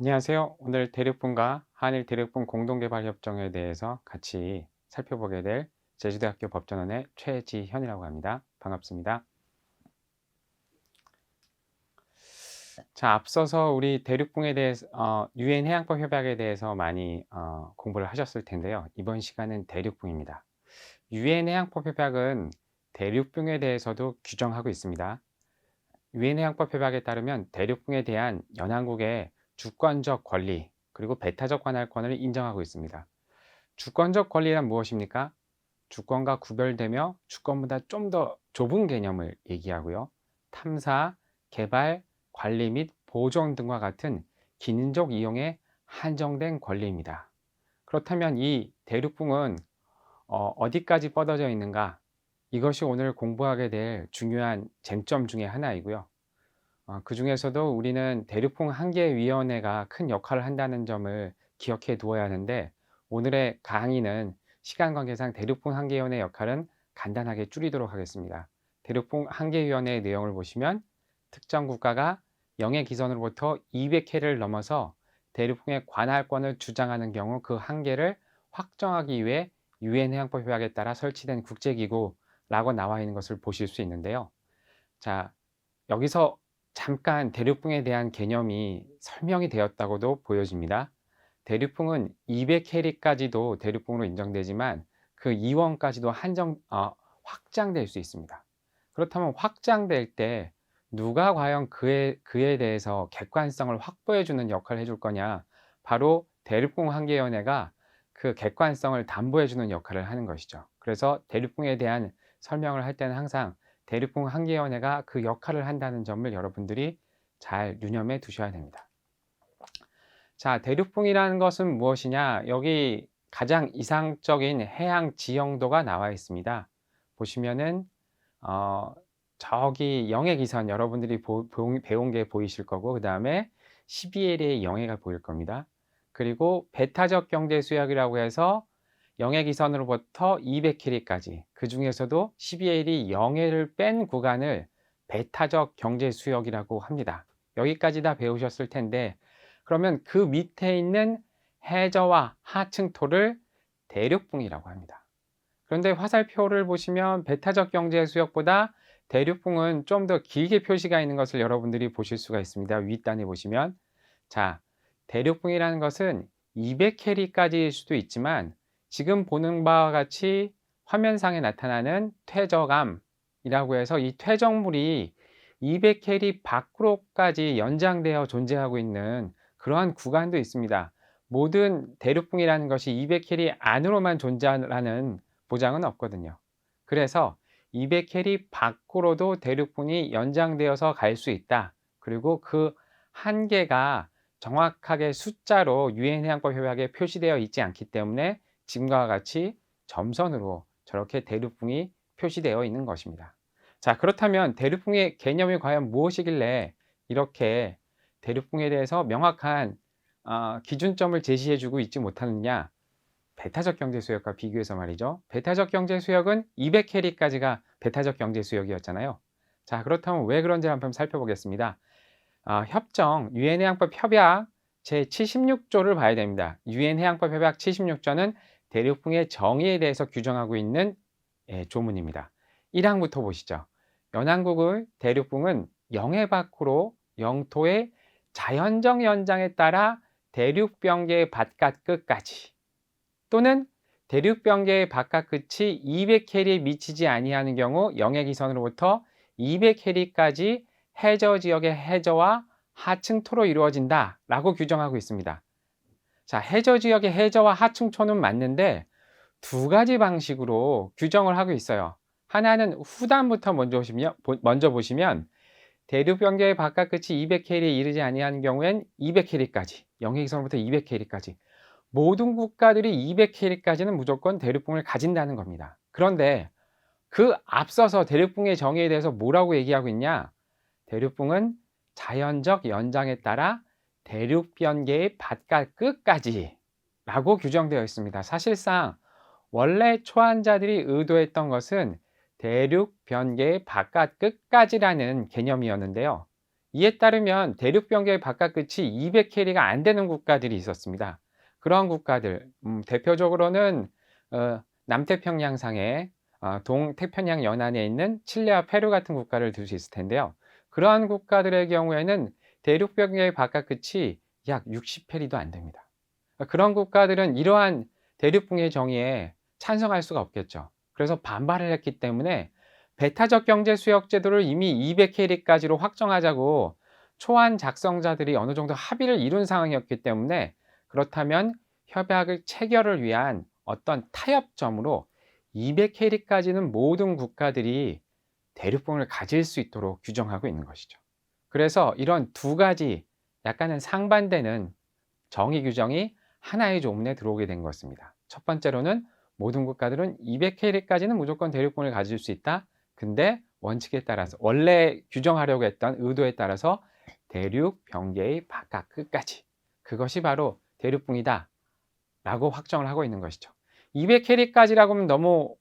안녕하세요. 오늘 대륙분과 한일 대륙분 공동개발협정에 대해서 같이 살펴보게 될 제주대학교 법전원의 최지현이라고 합니다. 반갑습니다. 자, 앞서서 우리 대륙붕에 대해서 유엔 해양법 협약에 대해서 많이 공부를 하셨을 텐데요. 이번 시간은 대륙붕입니다. 유엔 해양법 협약은 대륙붕에 대해서도 규정하고 있습니다. 유엔 해양법 협약에 따르면 대륙붕에 대한 연안국의 주권적 권리 그리고 배타적 관할권을 인정하고 있습니다. 주권적 권리란 무엇입니까? 주권과 구별되며 주권보다 좀 더 좁은 개념을 얘기하고요. 탐사, 개발, 관리 및 보존 등과 같은 기능적 이용에 한정된 권리입니다. 그렇다면 이 대륙붕은 어디까지 뻗어져 있는가? 이것이 오늘 공부하게 될 중요한 쟁점 중에 하나이고요. 그 중에서도 우리는 대륙풍 한계위원회가 큰 역할을 한다는 점을 기억해 두어야 하는데, 오늘의 강의는 시간 관계상 대륙풍 한계위원회 역할은 간단하게 줄이도록 하겠습니다. 대륙풍 한계위원회의 내용을 보시면 특정 국가가 영해 기선으로부터 200해를 넘어서 대륙풍의 관할권을 주장하는 경우 그 한계를 확정하기 위해 유엔 해양법 협약에 따라 설치된 국제기구라고 나와 있는 것을 보실 수 있는데요. 자, 여기서 잠깐 대륙붕에 대한 개념이 설명이 되었다고도 보여집니다. 대륙붕은 200캐리까지도 대륙붕으로 인정되지만 그 이원까지도 확장될 수 있습니다. 그렇다면 확장될 때 누가 과연 그에 대해서 객관성을 확보해 주는 역할을 해줄 거냐? 바로 대륙붕 한계위원회가 그 객관성을 담보해 주는 역할을 하는 것이죠. 그래서 대륙붕에 대한 설명을 할 때는 항상 대륙붕 한계위원회가 그 역할을 한다는 점을 여러분들이 잘 유념해 두셔야 됩니다. 자, 대륙붕이라는 것은 무엇이냐? 여기 가장 이상적인 해양 지형도가 나와 있습니다. 보시면은 어 저기 영해기선 여러분들이 배운 게 보이실 거고, 그다음에 12L의 영해가 보일 겁니다. 그리고 배타적 경제 수역이라고 해서 영해기선으로부터 200캐리까지, 그중에서도 12L이 영해를 뺀 구간을 배타적 경제 수역이라고 합니다. 여기까지 다 배우셨을 텐데, 그러면 그 밑에 있는 해저와 하층토를 대륙붕이라고 합니다. 그런데 화살표를 보시면 배타적 경제 수역보다 대륙붕은 좀 더 길게 표시가 있는 것을 여러분들이 보실 수가 있습니다. 윗단에 보시면. 자, 대륙붕이라는 것은 200캐리까지일 수도 있지만 지금 보는 바와 같이 화면상에 나타나는 퇴적암이라고 해서 이 퇴적물이 200캐리 밖으로까지 연장되어 존재하고 있는 그러한 구간도 있습니다. 모든 대륙붕이라는 것이 200캐리 안으로만 존재하는 보장은 없거든요. 그래서 200캐리 밖으로도 대륙붕이 연장되어서 갈 수 있다. 그리고 그 한계가 정확하게 숫자로 유엔 해양법 협약에 표시되어 있지 않기 때문에 지금과 같이 점선으로 저렇게 대륙붕이 표시되어 있는 것입니다. 자, 그렇다면 대륙붕의 개념이 과연 무엇이길래 이렇게 대륙붕에 대해서 명확한 기준점을 제시해 주고 있지 못하느냐? 배타적 경제 수역과 비교해서 말이죠. 배타적 경제 수역은 200캐리까지가 배타적 경제 수역이었잖아요. 자, 그렇다면 왜 그런지 한번 살펴보겠습니다. 유엔 해양법 협약 제 76조를 봐야 됩니다. 유엔 해양법 협약 76조는 대륙붕의 정의에 대해서 규정하고 있는 조문입니다. 1항부터 보시죠. 연안국의 대륙붕은 영해 밖으로 영토의 자연적 연장에 따라 대륙변계의 바깥 끝까지, 또는 대륙변계의 바깥 끝이 200캐리에 미치지 아니하는 경우 영해기선으로부터 200캐리까지 해저 지역의 해저와 하층토로 이루어진다라고 규정하고 있습니다. 자, 해저 지역의 해저와 하층토는 맞는데 두 가지 방식으로 규정을 하고 있어요. 하나는 후단부터 먼저 보시면 대륙변계의 바깥 끝이 200캐리에 이르지 아니하는 경우엔 200캐리까지, 영해기선으로부터 200캐리까지, 모든 국가들이 200캐리까지는 무조건 대륙붕을 가진다는 겁니다. 그런데 그 앞서서 대륙붕의 정의에 대해서 뭐라고 얘기하고 있냐? 대륙붕은 자연적 연장에 따라 대륙변계의 바깥 끝까지 라고 규정되어 있습니다. 사실상 원래 초안자들이 의도했던 것은 대륙변계의 바깥 끝까지라는 개념이었는데요. 이에 따르면 대륙변기의 바깥 끝이 200캐리가 안 되는 국가들이 있었습니다. 그러한 국가들 대표적으로는 남태평양상의 동태평양 연안에 있는 칠레와 페루 같은 국가를 들 수 있을 텐데요. 그러한 국가들의 경우에는 대륙변기의 바깥 끝이 약 60캐리도 안 됩니다. 그런 국가들은 이러한 대륙붕의 정의에 찬성할 수가 없겠죠. 그래서 반발을 했기 때문에 배타적 경제 수역 제도를 이미 200캐리까지로 확정하자고 초안 작성자들이 어느 정도 합의를 이룬 상황이었기 때문에, 그렇다면 협약을 체결을 위한 어떤 타협점으로 200캐리까지는 모든 국가들이 대륙붕을 가질 수 있도록 규정하고 있는 것이죠. 그래서 이런 두 가지 약간은 상반되는 정의 규정이 하나의 조문에 들어오게 된 것입니다. 첫 번째로는 모든 국가들은 200캐리까지는 무조건 대륙붕을 가질 수 있다. 근데 원칙에 따라서 원래 규정하려고 했던 의도에 따라서 대륙 변개의 바깥 끝까지, 그것이 바로 대륙붕이다 라고 확정을 하고 있는 것이죠. 200캐리까지라고 하면 너무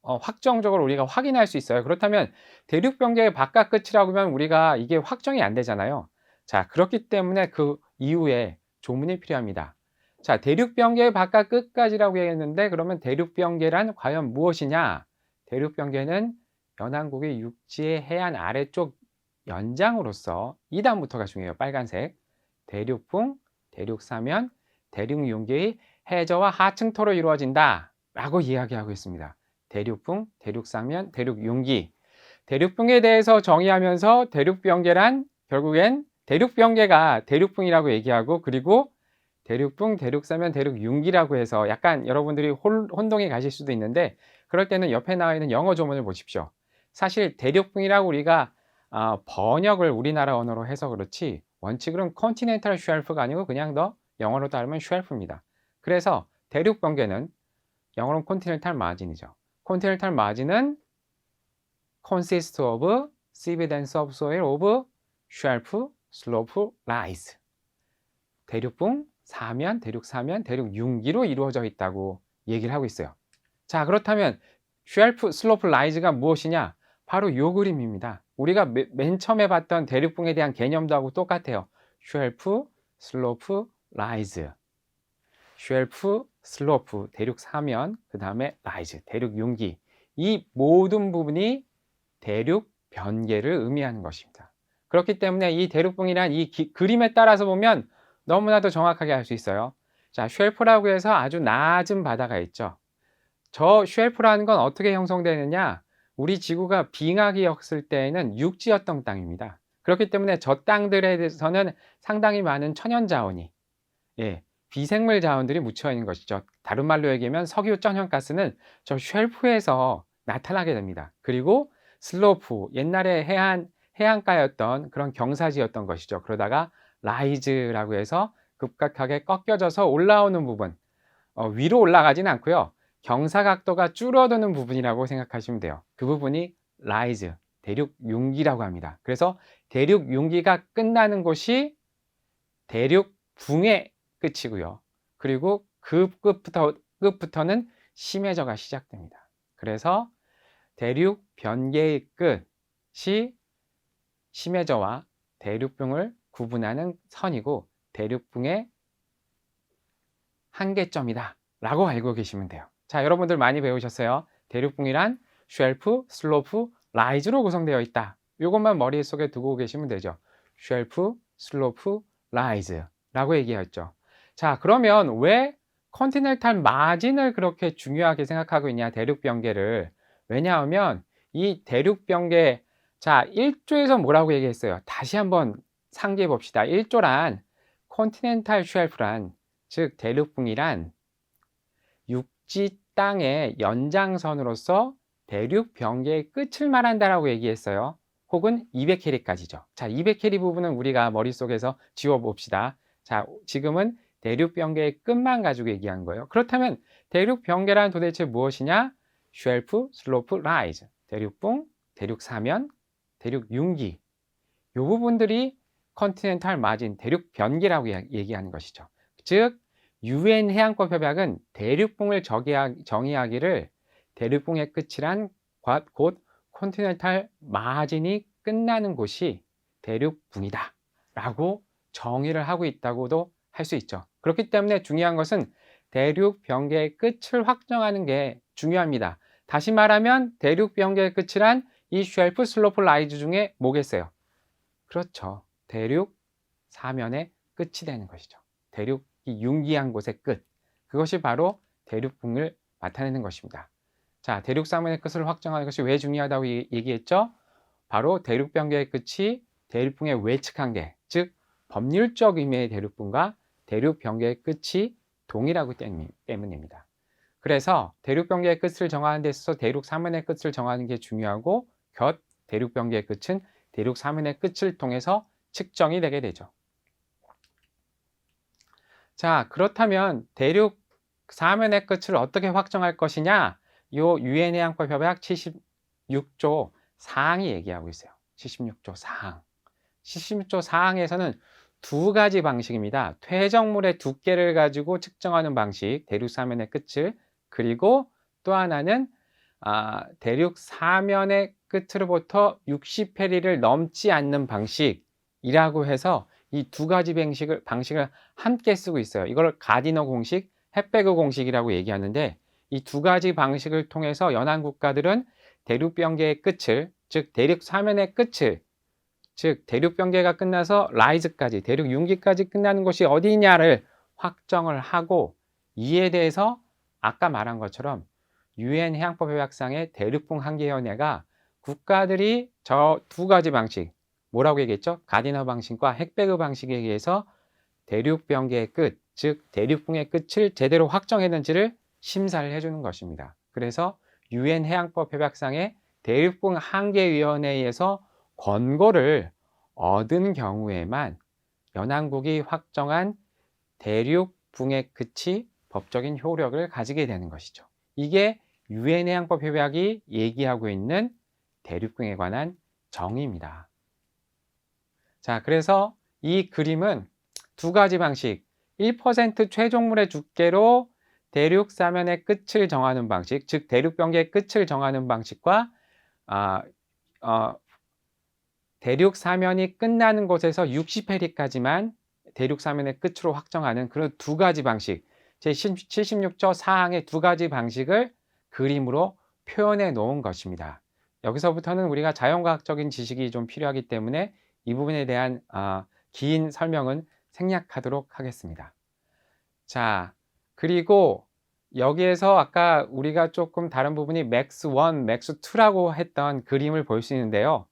확정적으로 우리가 확인할 수 있어요. 그렇다면 대륙 변개의 바깥 끝이라고 하면 우리가 이게 확정이 안 되잖아요. 자, 그렇기 때문에 그 이후에 조문이 필요합니다. 자, 대륙 변개의 바깥 끝까지라고 했는데, 그러면 대륙 변개란 과연 무엇이냐? 대륙 변개는 연안국의 육지의 해안 아래쪽 연장으로서, 이 다음부터가 중요해요. 빨간색. 대륙붕, 대륙사면, 대륙융기의 해저와 하층토로 이루어진다 라고 이야기하고 있습니다. 대륙붕, 대륙사면, 대륙융기. 대륙붕에 대해서 정의하면서 대륙변개란 결국엔 대륙변개가 대륙붕이라고 얘기하고, 그리고 대륙붕, 대륙사면, 대륙융기라고 해서 약간 여러분들이 혼동이 가실 수도 있는데, 그럴 때는 옆에 나와 있는 영어 조문을 보십시오. 사실 대륙붕이라고 우리가 번역을 우리나라 언어로 해서 그렇지, 원칙으로는 컨티넨탈 쉘프가 아니고 그냥 더 영어로 따르면 쉘프입니다. 그래서 대륙변개는 영어로는 컨티넨탈 마진이죠. 컨티넨탈 마진은 consist of seabed and subsoil of shelf, slope, rise. 대륙붕, 사면, 대륙사면, 대륙융기로 이루어져 있다고 얘기를 하고 있어요. 자, 그렇다면 쉘프, 슬로프, 라이즈가 무엇이냐? 바로 요 그림입니다. 우리가 맨 처음에 봤던 대륙붕에 대한 개념도 하고 똑같아요. 쉘프, 슬로프, 라이즈. 쉘프, 슬로프, 대륙 사면, 그 다음에 라이즈, 대륙 융기. 이 모든 부분이 대륙 변개를 의미하는 것입니다. 그렇기 때문에 이 대륙붕이란 이 그림에 따라서 보면 너무나도 정확하게 알 수 있어요. 자, 쉘프라고 해서 아주 낮은 바다가 있죠. 저 쉘프라는 건 어떻게 형성되느냐? 우리 지구가 빙하기였을 때에는 육지였던 땅입니다. 그렇기 때문에 저 땅들에 대해서는 상당히 많은 천연자원이, 비생물 자원들이 묻혀 있는 것이죠. 다른 말로 얘기하면 석유 천연가스는 저 쉘프에서 나타나게 됩니다. 그리고 슬로프, 옛날에 해안가였던 그런 경사지였던 것이죠. 그러다가 라이즈라고 해서 급격하게 꺾여져서 올라오는 부분, 위로 올라가지는 않고요. 경사각도가 줄어드는 부분이라고 생각하시면 돼요. 그 부분이 라이즈, 대륙융기라고 합니다. 그래서 대륙융기가 끝나는 곳이 대륙붕의 끝이고요. 그리고 그 끝부터는 심해져가 시작됩니다. 그래서 대륙 변개의 끝이 심해져와 대륙붕을 구분하는 선이고, 대륙붕의 한계점이다 라고 알고 계시면 돼요. 자, 여러분들 많이 배우셨어요. 대륙붕이란 쉘프, 슬로프, 라이즈로 구성되어 있다. 이것만 머릿속에 두고 계시면 되죠. 쉘프, 슬로프, 라이즈 라고 얘기했죠. 자, 그러면 왜 컨티넨탈 마진을 그렇게 중요하게 생각하고 있냐, 대륙 변개를. 왜냐하면 이 대륙 변개, 자, 1조에서 뭐라고 얘기했어요? 다시 한번 상기해 봅시다. 1조란 컨티넨탈 쉘프란, 즉 대륙붕이란 육지 땅의 연장선으로서 대륙 변개의 끝을 말한다라고 얘기했어요. 혹은 200캐리까지죠. 자, 200캐리 부분은 우리가 머릿속에서 지워봅시다. 자, 지금은 대륙 변개의 끝만 가지고 얘기한 거예요. 그렇다면 대륙 변개란 도대체 무엇이냐? 쉘프, 슬로프, 라이즈, 대륙붕, 대륙 사면, 대륙 융기. 이 부분들이 컨티넨탈 마진, 대륙 변개라고 얘기하는 것이죠. 즉, UN 해양법 협약은 대륙붕을 정의하기를 대륙붕의 끝이란 곧 컨티넨탈 마진이 끝나는 곳이 대륙붕이다 라고 정의를 하고 있다고도 할 수 있죠. 그렇기 때문에 중요한 것은 대륙 변개의 끝을 확정하는 게 중요합니다. 다시 말하면 대륙 변개의 끝이란 이 쉘프 슬로프 라이즈 중에 뭐겠어요? 그렇죠. 대륙 사면의 끝이 되는 것이죠. 대륙이 융기한 곳의 끝. 그것이 바로 대륙붕을 나타내는 것입니다. 자, 대륙 사면의 끝을 확정하는 것이 왜 중요하다고 얘기했죠? 바로 대륙 변개의 끝이 대륙붕의 외측 한계, 즉 법률적 의미의 대륙붕과 대륙 변개의 끝이 동일하기 때문입니다. 그래서 대륙 변개의 끝을 정하는 데 있어서 대륙 사면의 끝을 정하는 게 중요하고 곁 대륙 변개의 끝은 대륙 사면의 끝을 통해서 측정이 되게 되죠. 자, 그렇다면 대륙 사면의 끝을 어떻게 확정할 것이냐? 요 유엔 해양법 협약 76조 사항이 얘기하고 있어요. 76조 사항. 76조 사항에서는 두 가지 방식입니다. 퇴적물의 두께를 가지고 측정하는 방식, 대륙 사면의 끝을, 그리고 또 하나는 대륙 사면의 끝으로부터 60페리를 넘지 않는 방식이라고 해서 이 두 가지 방식을 함께 쓰고 있어요. 이걸 가디너 공식, 햇베그 공식이라고 얘기하는데 이 두 가지 방식을 통해서 연안 국가들은 대륙 변개의 끝을, 즉 대륙 사면의 끝을, 즉 대륙 변개가 끝나서 라이즈까지, 대륙 융기까지 끝나는 곳이 어디냐를 확정을 하고, 이에 대해서 아까 말한 것처럼 유엔 해양법 협약상의 대륙붕 한계위원회가 국가들이 저 두 가지 방식, 뭐라고 얘기했죠? 가디너 방식과 헥베그 방식에 의해서 대륙 변개의 끝, 즉 대륙붕의 끝을 제대로 확정했는지를 심사를 해주는 것입니다. 그래서 유엔 해양법 협약상의 대륙붕 한계위원회에서 권고를 얻은 경우에만 연안국이 확정한 대륙붕의 끝이 법적인 효력을 가지게 되는 것이죠. 이게 유엔 해양법 협약이 얘기하고 있는 대륙붕에 관한 정의입니다. 자, 그래서 이 그림은 두 가지 방식, 1% 최종물의 두께로 대륙 사면의 끝을 정하는 방식, 즉 대륙 변개의 끝을 정하는 방식과 대륙 사면이 끝나는 곳에서 60페리까지만 대륙 사면의 끝으로 확정하는 그런 두 가지 방식, 제76조 사항의 두 가지 방식을 그림으로 표현해 놓은 것입니다. 여기서부터는 우리가 자연과학적인 지식이 좀 필요하기 때문에 이 부분에 대한 긴 설명은 생략하도록 하겠습니다. 자, 그리고 여기에서 아까 우리가 조금 다른 부분이 맥스 1, 맥스 2라고 했던 그림을 볼 수 있는데요.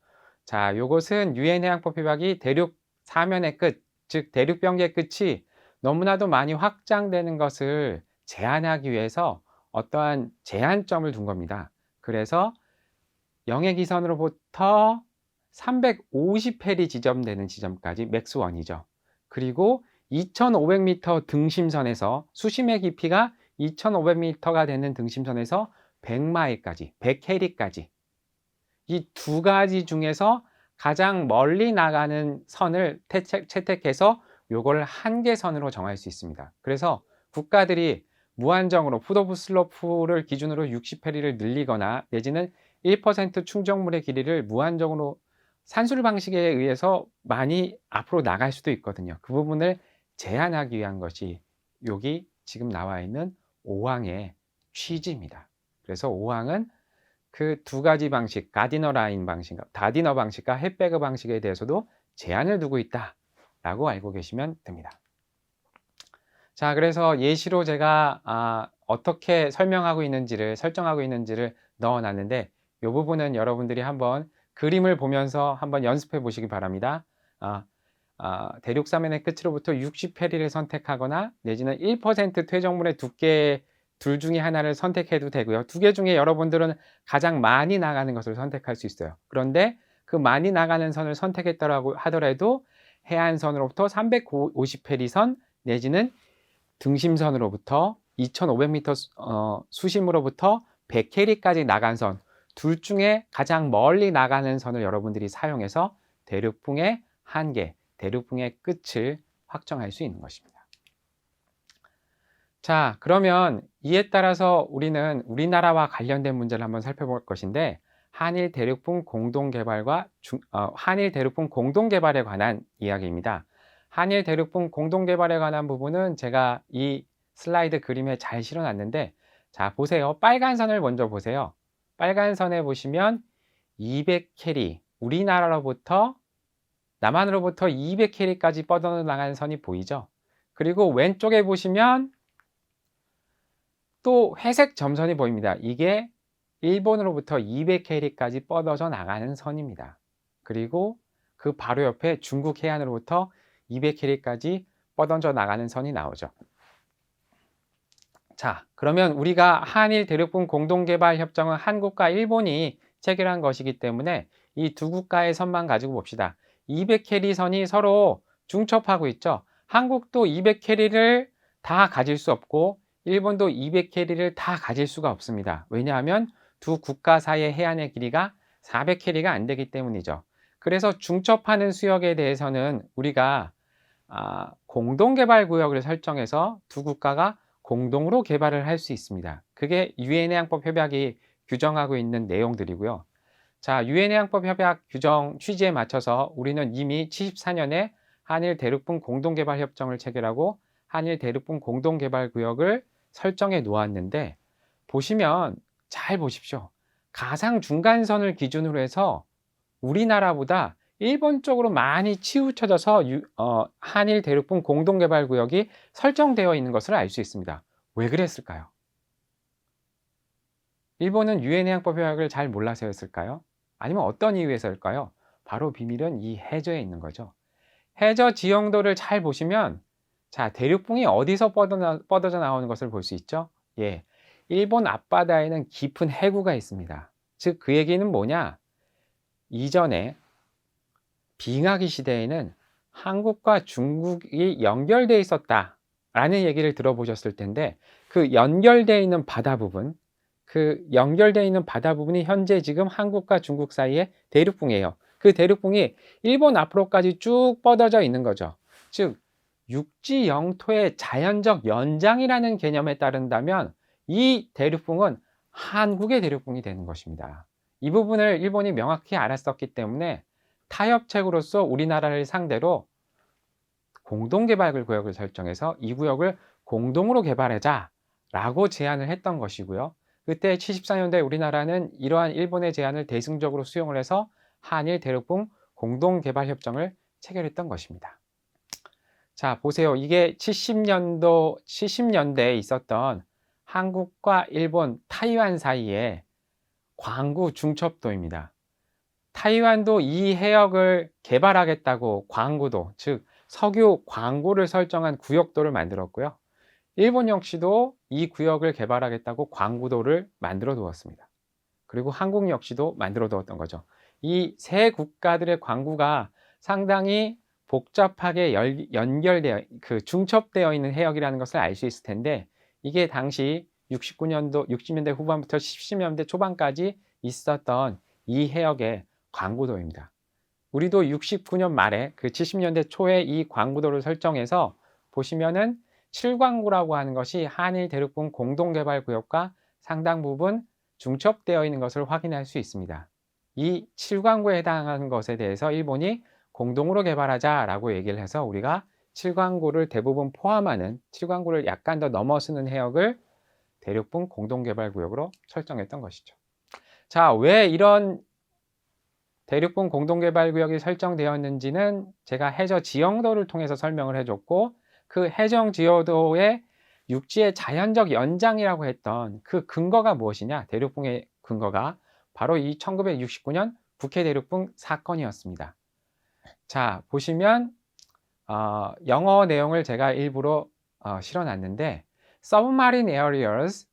자, 요것은 유엔 해양법 협약이 대륙 사면의 끝, 즉 대륙 변개의 끝이 너무나도 많이 확장되는 것을 제한하기 위해서 어떠한 제한점을 둔 겁니다. 그래서 영해기선으로부터 350페리 지점되는 지점까지 맥스 1이죠. 그리고 2500m 등심선에서 수심의 깊이가 2500m가 되는 등심선에서 100마일까지, 100해리까지 이 두 가지 중에서 가장 멀리 나가는 선을 채택해서 요걸 한계선으로 정할 수 있습니다. 그래서 국가들이 무한정으로 푸도브 슬로프를 기준으로 60페리를 늘리거나 내지는 1% 충정물의 길이를 무한정으로 산술 방식에 의해서 많이 앞으로 나갈 수도 있거든요. 그 부분을 제한하기 위한 것이 여기 지금 나와 있는 5항의 취지입니다. 그래서 5항은 그 두 가지 방식, 가디너 라인 방식, 가디너 방식과 햇베그 방식에 대해서도 제한을 두고 있다라고 알고 계시면 됩니다. 자, 그래서 예시로 제가 어떻게 설명하고 있는지를, 설정하고 있는지를 넣어놨는데 이 부분은 여러분들이 한번 그림을 보면서 한번 연습해 보시기 바랍니다. 대륙 사면의 끝으로부터 60페리를 선택하거나 내지는 1% 퇴적물의 두께 둘 중에 하나를 선택해도 되고요. 두 개 중에 여러분들은 가장 많이 나가는 것을 선택할 수 있어요. 그런데 그 많이 나가는 선을 선택했다고 하더라도 해안선으로부터 350페리 선 내지는 등심선으로부터 2500m 수심으로부터 100캐리까지 나간 선, 둘 중에 가장 멀리 나가는 선을 여러분들이 사용해서 대륙붕의 한계, 대륙붕의 끝을 확정할 수 있는 것입니다. 자, 그러면 이에 따라서 우리는 우리나라와 관련된 문제를 한번 살펴볼 것인데, 한일 대륙붕 공동개발과 한일 대륙붕 공동개발에 관한 이야기입니다. 한일 대륙붕 공동개발에 관한 부분은 제가 이 슬라이드 그림에 잘 실어놨는데, 자, 보세요. 빨간 선을 먼저 보세요. 빨간 선에 보시면 200캐리, 우리나라로부터 남한으로부터 200캐리까지 뻗어나가는 선이 보이죠? 그리고 왼쪽에 보시면 또 회색 점선이 보입니다. 이게 일본으로부터 200캐리까지 뻗어져 나가는 선입니다. 그리고 그 바로 옆에 중국 해안으로부터 200캐리까지 뻗어져 나가는 선이 나오죠. 자, 그러면 우리가 한일 대륙붕 공동개발 협정은 한국과 일본이 체결한 것이기 때문에 이 두 국가의 선만 가지고 봅시다. 200캐리 선이 서로 중첩하고 있죠. 한국도 200캐리를 다 가질 수 없고 일본도 200캐리를 다 가질 수가 없습니다. 왜냐하면 두 국가 사이의 해안의 길이가 400캐리가 안 되기 때문이죠. 그래서 중첩하는 수역에 대해서는 우리가 공동개발구역을 설정해서 두 국가가 공동으로 개발을 할 수 있습니다. 그게 유엔해양법 협약이 규정하고 있는 내용들이고요. 자, 유엔해양법 협약 규정 취지에 맞춰서 우리는 이미 74년에 한일 대륙붕 공동개발 협정을 체결하고 한일 대륙붕 공동개발구역을 설정해 놓았는데, 보시면 잘 보십시오. 가상 중간선을 기준으로 해서 우리나라보다 일본 쪽으로 많이 치우쳐져서 한일 대륙붕 공동개발구역이 설정되어 있는 것을 알 수 있습니다. 왜 그랬을까요? 일본은 유엔해양법 협약을 잘 몰라서였을까요? 아니면 어떤 이유에서일까요? 바로 비밀은 이 해저에 있는 거죠. 해저 지형도를 잘 보시면, 자, 대륙붕이 어디서 뻗어져 나오는 것을 볼 수 있죠? 예, 일본 앞바다에는 깊은 해구가 있습니다. 즉, 그 얘기는 뭐냐? 이전에 빙하기 시대에는 한국과 중국이 연결되어 있었다라는 얘기를 들어보셨을 텐데, 그 연결되어 있는 바다 부분, 그 연결되어 있는 바다 부분이 현재 지금 한국과 중국 사이의 대륙붕이에요. 그 대륙붕이 일본 앞으로까지 쭉 뻗어져 있는 거죠. 즉, 육지 영토의 자연적 연장이라는 개념에 따른다면 이 대륙붕은 한국의 대륙붕이 되는 것입니다. 이 부분을 일본이 명확히 알았었기 때문에 타협책으로서 우리나라를 상대로 공동개발구역을 설정해서 이 구역을 공동으로 개발하자 라고 제안을 했던 것이고요. 그때 74년대 우리나라는 이러한 일본의 제안을 대승적으로 수용을 해서 한일 대륙붕 공동개발협정을 체결했던 것입니다. 자, 보세요. 이게 70년대에 있었던 한국과 일본, 타이완 사이의 광구 중첩도입니다. 타이완도 이 해역을 개발하겠다고 광구도, 즉 석유 광구를 설정한 구역도를 만들었고요. 일본 역시도 이 구역을 개발하겠다고 광구도를 만들어 두었습니다. 그리고 한국 역시도 만들어 두었던 거죠. 이 세 국가들의 광구가 상당히 복잡하게 연결되어, 중첩되어 있는 해역이라는 것을 알 수 있을 텐데, 이게 당시 69년도, 60년대 후반부터 70년대 초반까지 있었던 이 해역의 광구도입니다. 우리도 69년 말에 70년대 초에 이 광구도를 설정해서 보시면은 7광구라고 하는 것이 한일 대륙붕 공동개발구역과 상당 부분 중첩되어 있는 것을 확인할 수 있습니다. 이 7광구에 해당하는 것에 대해서 일본이 공동으로 개발하자라고 얘기를 해서 우리가 7광구를 대부분 포함하는 7광구를 약간 더 넘어서는 해역을 대륙붕 공동개발구역으로 설정했던 것이죠. 자, 왜 이런 대륙붕 공동개발구역이 설정되었는지는 제가 해저 지형도를 통해서 설명을 해줬고, 그 해저 지형도의 육지의 자연적 연장이라고 했던 그 근거가 무엇이냐? 대륙붕의 근거가 바로 이 1969년 북해 대륙붕 사건이었습니다. 자, 보시면 영어 내용을 제가 일부러 실어놨는데, Submarine areas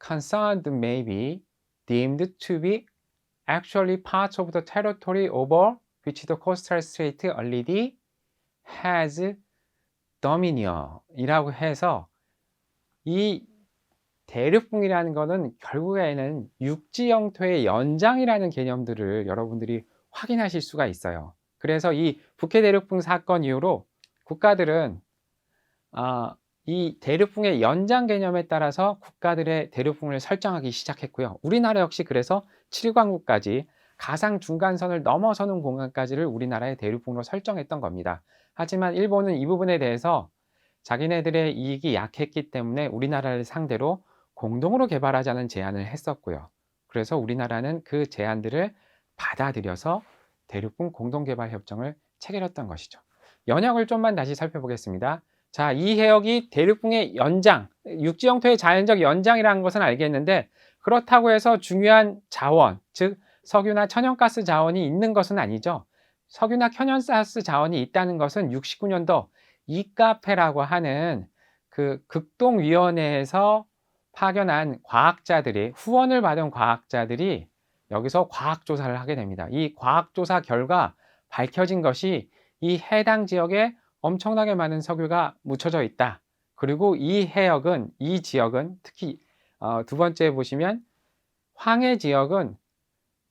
concerned may be deemed to be actually parts of the territory over which the coastal state already has dominion 이라고 해서, 이 대륙붕이라는 것은 결국에는 육지 영토의 연장이라는 개념들을 여러분들이 확인하실 수가 있어요. 그래서 이 북해 대륙붕 사건 이후로 국가들은 이 대륙붕의 연장 개념에 따라서 국가들의 대륙붕을 설정하기 시작했고요. 우리나라 역시 그래서 7광구까지 가상 중간선을 넘어서는 공간까지를 우리나라의 대륙붕으로 설정했던 겁니다. 하지만 일본은 이 부분에 대해서 자기네들의 이익이 약했기 때문에 우리나라를 상대로 공동으로 개발하자는 제안을 했었고요. 그래서 우리나라는 그 제안들을 받아들여서 대륙붕 공동개발협정을 체결했던 것이죠. 연역을 좀만 다시 살펴보겠습니다. 자, 이 해역이 대륙붕의 연장, 육지 영토의 자연적 연장이라는 것은 알겠는데 그렇다고 해서 중요한 자원, 즉 석유나 천연가스 자원이 있는 것은 아니죠. 석유나 천연가스 자원이 있다는 것은 69년도 이카페라고 하는 그 극동위원회에서 파견한 과학자들이, 후원을 받은 과학자들이 여기서 과학조사를 하게 됩니다. 이 과학조사 결과 밝혀진 것이 이 해당 지역에 엄청나게 많은 석유가 묻혀져 있다. 그리고 이 해역은, 이 지역은 특히 두 번째 보시면 황해 지역은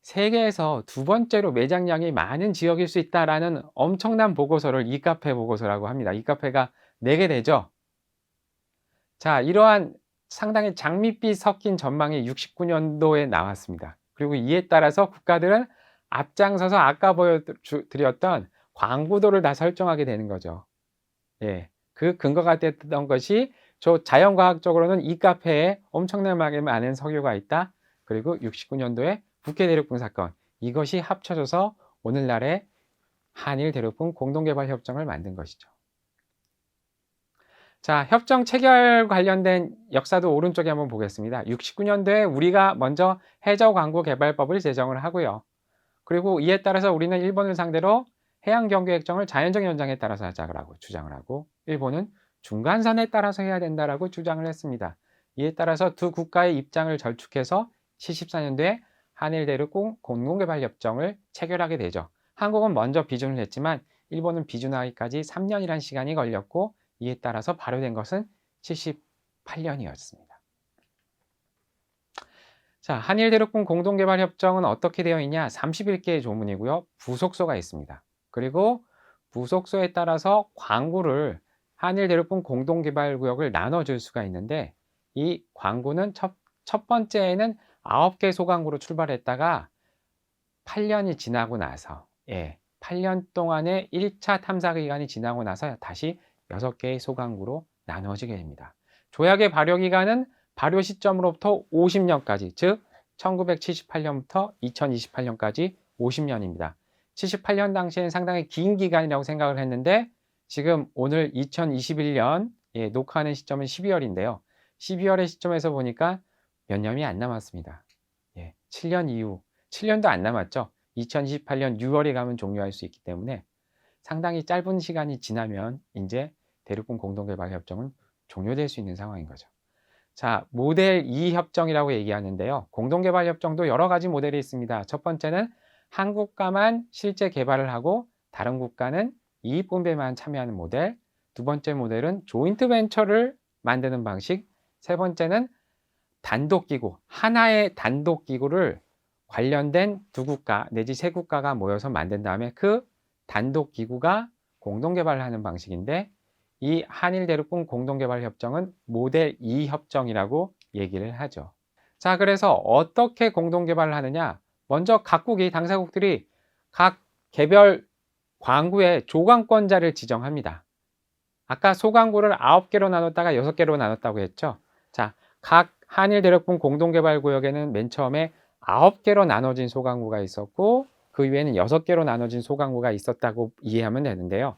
세계에서 두 번째로 매장량이 많은 지역일 수 있다라는 엄청난 보고서를 이카페 보고서라고 합니다. 이카페가 내게 되죠. 자, 이러한 상당히 장밋빛 섞인 전망이 69년도에 나왔습니다. 그리고 이에 따라서 국가들은 앞장서서 아까 보여드렸던 광구도를 다 설정하게 되는 거죠. 예, 그 근거가 됐던 것이 저 자연과학적으로는 이카페에 엄청나게 많은 석유가 있다. 그리고 69년도에 북해 대륙붕 사건, 이것이 합쳐져서 오늘날의 한일 대륙붕 공동개발협정을 만든 것이죠. 자, 협정 체결 관련된 역사도 오른쪽에 한번 보겠습니다. 69년도에 우리가 먼저 해저광구개발법을 제정을 하고요. 그리고 이에 따라서 우리는 일본을 상대로 해양경계협정을 자연적 연장에 따라서 하자고 주장을 하고, 일본은 중간선에 따라서 해야 된다라고 주장을 했습니다. 이에 따라서 두 국가의 입장을 절축해서 74년도에 한일대륙 공동개발협정을 체결하게 되죠. 한국은 먼저 비준을 했지만 일본은 비준하기까지 3년이라는 시간이 걸렸고, 이에 따라서 발효된 것은 78년이었습니다. 자, 한일대륙군 공동개발협정은 어떻게 되어 있냐? 31개의 조문이고요. 부속소가 있습니다. 그리고 부속소에 따라서 광구를 한일대륙군 공동개발구역을 나눠줄 수가 있는데, 이 광구는 첫 번째에는 9개 소광구로 출발했다가 8년이 지나고 나서, 8년 동안의 1차 탐사 기간이 지나고 나서 다시 6개의 소광구로 나누어지게 됩니다. 조약의 발효 기간은 발효 시점으로부터 50년까지, 즉 1978년부터 2028년까지 50년입니다. 78년 당시에는 상당히 긴 기간이라고 생각을 했는데, 지금 오늘 2021년 녹화하는 시점은 12월인데요. 12월의 시점에서 보니까 몇 년이 안 남았습니다. 7년 이후, 7년도 안 남았죠. 2028년 6월에 가면 종료할 수 있기 때문에 상당히 짧은 시간이 지나면 이제 대륙군 공동개발협정은 종료될 수 있는 상황인 거죠. 자, 모델 2 협정이라고 얘기하는데요. 공동개발협정도 여러 가지 모델이 있습니다. 첫 번째는 한 국가만 실제 개발을 하고 다른 국가는 이익분배만 참여하는 모델. 두 번째 모델은 조인트 벤처를 만드는 방식. 세 번째는 단독기구, 하나의 단독기구를 관련된 두 국가 내지 세 국가가 모여서 만든 다음에 그 단독기구가 공동개발을 하는 방식인데, 이 한일대륙군 공동개발협정은 모델 2 협정이라고 얘기를 하죠. 자, 그래서 어떻게 공동개발을 하느냐? 먼저 각국이, 당사국들이 각 개별 광구의 조광권자를 지정합니다. 아까 소광구를 9개로 나눴다가 6개로 나눴다고 했죠. 자, 각 한일대륙군 공동개발구역에는 맨 처음에 9개로 나눠진 소광구가 있었고, 그 이후에는 6개로 나눠진 소광구가 있었다고 이해하면 되는데요.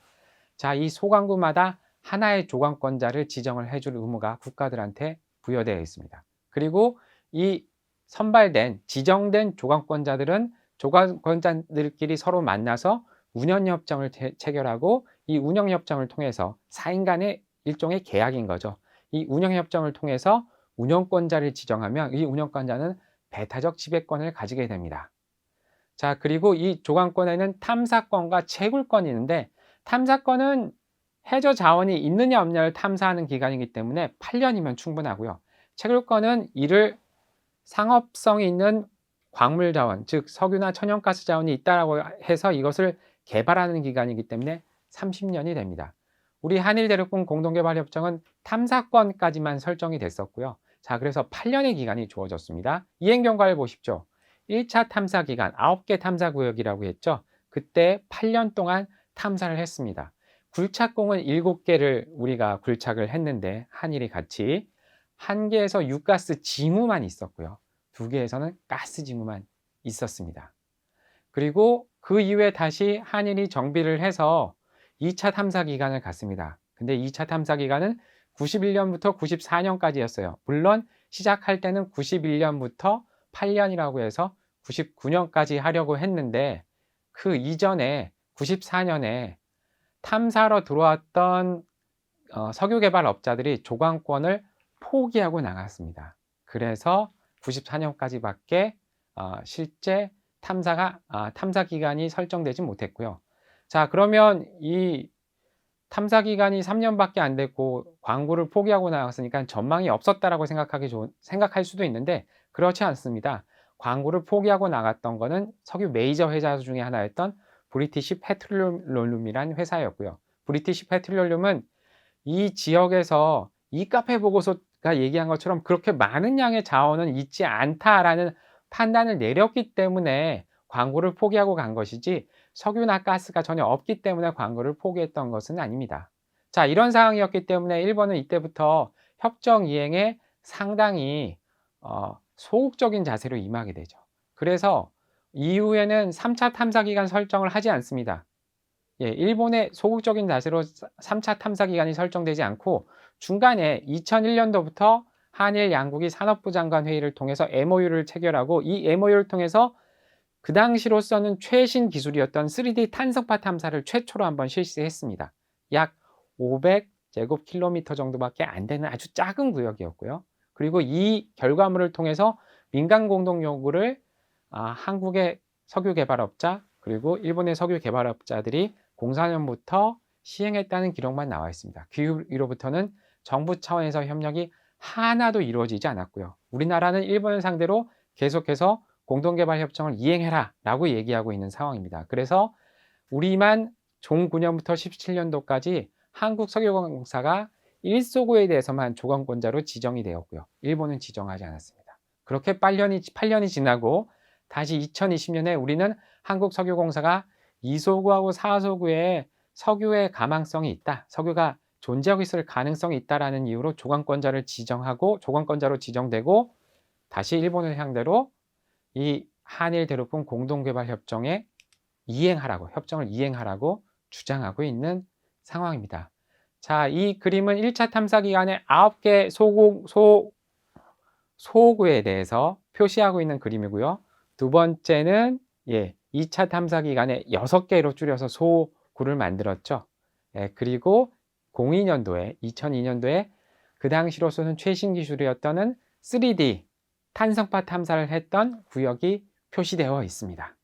자, 이 소광구마다 하나의 조광권자를 지정을 해줄 의무가 국가들한테 부여되어 있습니다. 그리고 이 선발된, 지정된 조광권자들은 조광권자들끼리 서로 만나서 운영협정을 체결하고, 이 운영협정을 통해서 4인 간의 일종의 계약인 거죠. 이 운영협정을 통해서 운영권자를 지정하면 이 운영권자는 배타적 지배권을 가지게 됩니다. 자, 그리고 이 조광권에는 탐사권과 채굴권이 있는데, 탐사권은 해저 자원이 있느냐 없느냐를 탐사하는 기간이기 때문에 8년이면 충분하고요. 채굴권은 이를 상업성이 있는 광물 자원, 즉 석유나 천연가스 자원이 있다고 해서 이것을 개발하는 기간이기 때문에 30년이 됩니다. 우리 한일 대륙공 공동개발협정은 탐사권까지만 설정이 됐었고요. 자, 그래서 8년의 기간이 주어졌습니다. 이행 경과를 보십시오. 1차 탐사 기간 9개 탐사 구역이라고 했죠. 그때 8년 동안 탐사를 했습니다. 굴착공은 7개를 우리가 굴착을 했는데 한일이 같이 1개에서 유가스 징후만 있었고요. 2개에서는 가스 징후만 있었습니다. 그리고 그 이후에 다시 한일이 정비를 해서 2차 탐사 기간을 갔습니다. 근데 2차 탐사 기간은 91년부터 94년까지였어요. 물론 시작할 때는 91년부터 8년이라고 해서 99년까지 하려고 했는데 그 이전에 94년에 탐사로 들어왔던 석유개발업자들이 조광권을 포기하고 나갔습니다. 그래서 94년까지밖에 실제 탐사 기간이 설정되지 못했고요. 자, 그러면 이 탐사 기간이 3년밖에 안 됐고 광구를 포기하고 나갔으니까 전망이 없었다라고 생각할 수도 있는데 그렇지 않습니다. 광구를 포기하고 나갔던 거는 석유 메이저 회사 중에 하나였던 브리티시 페트롤륨이란 회사였고요. 브리티시 페트롤륨은 이 지역에서 이 카페 보고서가 얘기한 것처럼 그렇게 많은 양의 자원은 있지 않다라는 판단을 내렸기 때문에 광구를 포기하고 간 것이지 석유나 가스가 전혀 없기 때문에 광구를 포기했던 것은 아닙니다. 자, 이런 상황이었기 때문에 일본은 이때부터 협정 이행에 상당히 소극적인 자세로 임하게 되죠. 그래서 이후에는 3차 탐사 기간 설정을 하지 않습니다. 예, 일본의 소극적인 자세로 3차 탐사 기간이 설정되지 않고 중간에 2001년도부터 한일 양국이 산업부 장관 회의를 통해서 MOU를 체결하고 이 MOU를 통해서 그 당시로서는 최신 기술이었던 3D 탄성파 탐사를 최초로 한번 실시했습니다. 약 500제곱킬로미터 정도밖에 안 되는 아주 작은 구역이었고요. 그리고 이 결과물을 통해서 민간 공동 연구를 한국의 석유 개발업자 그리고 일본의 석유 개발업자들이 04년부터 시행했다는 기록만 나와 있습니다. 그 이후로부터는 정부 차원에서 협력이 하나도 이루어지지 않았고요. 우리나라는 일본을 상대로 계속해서 공동개발협정을 이행해라 라고 얘기하고 있는 상황입니다. 그래서 우리만 종 9년부터 17년도까지 한국석유공사가 일소구에 대해서만 조건권자로 지정이 되었고요. 일본은 지정하지 않았습니다. 그렇게 8년이 지나고 다시 2020년에 우리는 한국석유공사가 2소구하고 4소구에 석유의 가망성이 있다. 석유가 존재하고 있을 가능성이 있다라는 이유로 조건권자로 지정되고 다시 일본을 상대로 이 한일 대륙공 공동개발협정에 협정을 이행하라고 주장하고 있는 상황입니다. 자, 이 그림은 1차 탐사 기간에 9개 소구에 대해서 표시하고 있는 그림이고요. 두 번째는 2차 탐사 기간에 6개로 줄여서 소구를 만들었죠. 그리고 2002년도에 그 당시로서는 최신 기술이었던 3D 탄성파 탐사를 했던 구역이 표시되어 있습니다.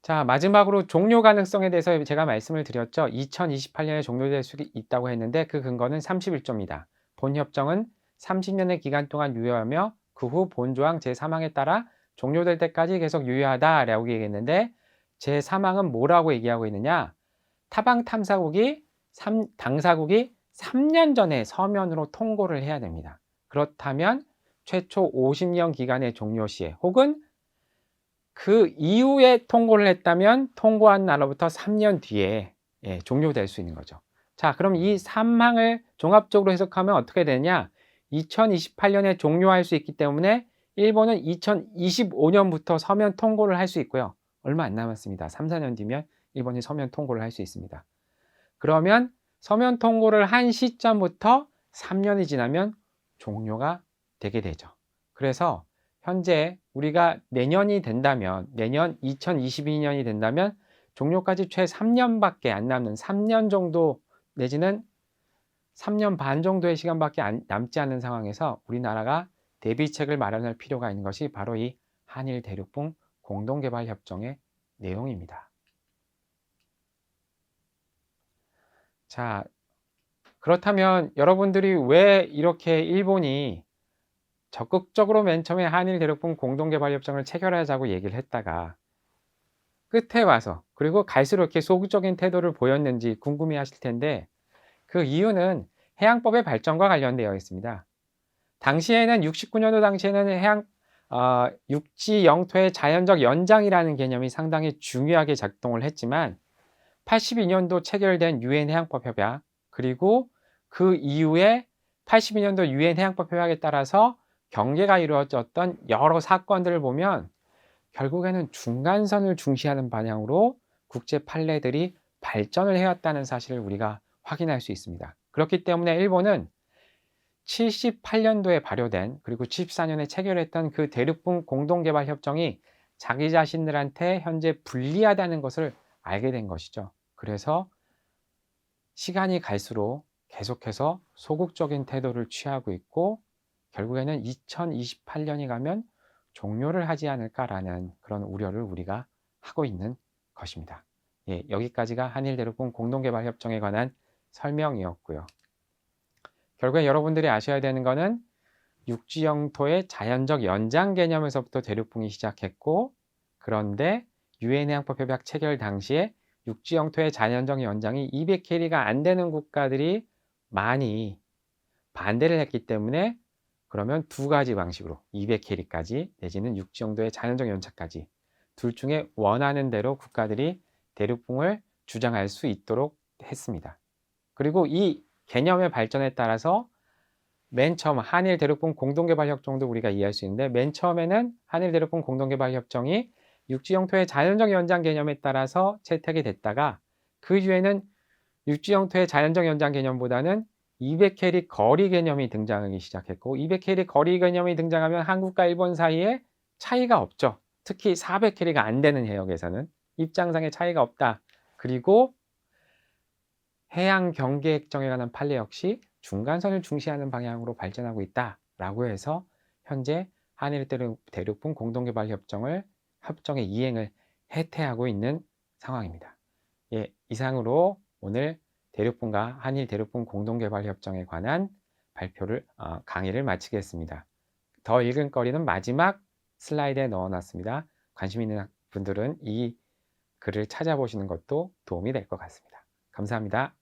자, 마지막으로 종료 가능성에 대해서 제가 말씀을 드렸죠. 2028년에 종료될 수 있다고 했는데 그 근거는 31조입니다. 본 협정은 30년의 기간 동안 유효하며 그 후 본조항 제3항에 따라 종료될 때까지 계속 유효하다라고 얘기했는데 제3항은 뭐라고 얘기하고 있느냐? 타방 탐사국이 당사국이 3년 전에 서면으로 통고를 해야 됩니다. 그렇다면 최초 50년 기간의 종료 시에 혹은 그 이후에 통고를 했다면 통고한 날로부터 3년 뒤에 종료될 수 있는 거죠. 자, 그럼 이 3항을 종합적으로 해석하면 어떻게 되냐? 2028년에 종료할 수 있기 때문에 일본은 2025년부터 서면 통고를 할 수 있고요. 얼마 안 남았습니다. 3, 4년 뒤면 일본이 서면 통고를 할 수 있습니다. 그러면 서면 통고를 한 시점부터 3년이 지나면 종료가 되게 되죠. 그래서 현재 우리가 내년 2022년이 된다면 종료까지 최 3년밖에 안 남는 3년 정도 내지는 3년 반 정도의 시간밖에 남지 않는 상황에서 우리나라가 대비책을 마련할 필요가 있는 것이 바로 이 한일 대륙봉 공동개발협정의 내용입니다. 자, 그렇다면 여러분들이 왜 이렇게 일본이 적극적으로 맨 처음에 한일 대륙봉 공동개발협정을 체결하자고 얘기를 했다가 끝에 와서 그리고 갈수록 이렇게 소극적인 태도를 보였는지 궁금해 하실 텐데 그 이유는 해양법의 발전과 관련되어 있습니다. 당시에는 69년도 당시에는 육지 영토의 자연적 연장이라는 개념이 상당히 중요하게 작동을 했지만 82년도 체결된 유엔 해양법 협약 그리고 그 이후에 82년도 유엔 해양법 협약에 따라서 경계가 이루어졌던 여러 사건들을 보면 결국에는 중간선을 중시하는 방향으로 국제 판례들이 발전을 해왔다는 사실을 우리가 확인할 수 있습니다. 그렇기 때문에 일본은 78년도에 발효된 그리고 74년에 체결했던 그 대륙분 공동개발협정이 자기 자신들한테 현재 불리하다는 것을 알게 된 것이죠. 그래서 시간이 갈수록 계속해서 소극적인 태도를 취하고 있고 결국에는 2028년이 가면 종료를 하지 않을까라는 그런 우려를 우리가 하고 있는 것입니다. 예, 여기까지가 한일대륙분 공동개발협정에 관한 설명이었고요. 결국에 여러분들이 아셔야 되는 것은 육지 영토의 자연적 연장 개념에서부터 대륙붕이 시작했고 그런데 유엔 해양법 협약 체결 당시에 육지 영토의 자연적 연장이 200캐리가 안 되는 국가들이 많이 반대를 했기 때문에 그러면 두 가지 방식으로 200캐리까지 내지는 육지 영토의 자연적 연장까지 둘 중에 원하는 대로 국가들이 대륙붕을 주장할 수 있도록 했습니다. 그리고 이 개념의 발전에 따라서 맨 처음 한일 대륙분 공동개발협정도 우리가 이해할 수 있는데 맨 처음에는 한일 대륙분 공동개발협정이 육지 영토의 자연적 연장 개념에 따라서 채택이 됐다가 그 이후에는 육지 영토의 자연적 연장 개념보다는 200캐리 거리 개념이 등장하기 시작했고 200캐리 거리 개념이 등장하면 한국과 일본 사이에 차이가 없죠. 특히 400캐리가 안 되는 해역에서는 입장상의 차이가 없다. 그리고 해양 경계 핵정에 관한 판례 역시 중간선을 중시하는 방향으로 발전하고 있다라고 해서 현재 한일 대륙분 공동개발 협정의 이행을 해태하고 있는 상황입니다. 예, 이상으로 오늘 대륙분과 한일 대륙분 공동개발 협정에 관한 강의를 마치겠습니다. 더 읽은 거리는 마지막 슬라이드에 넣어놨습니다. 관심 있는 분들은 이 글을 찾아보시는 것도 도움이 될 것 같습니다. 감사합니다.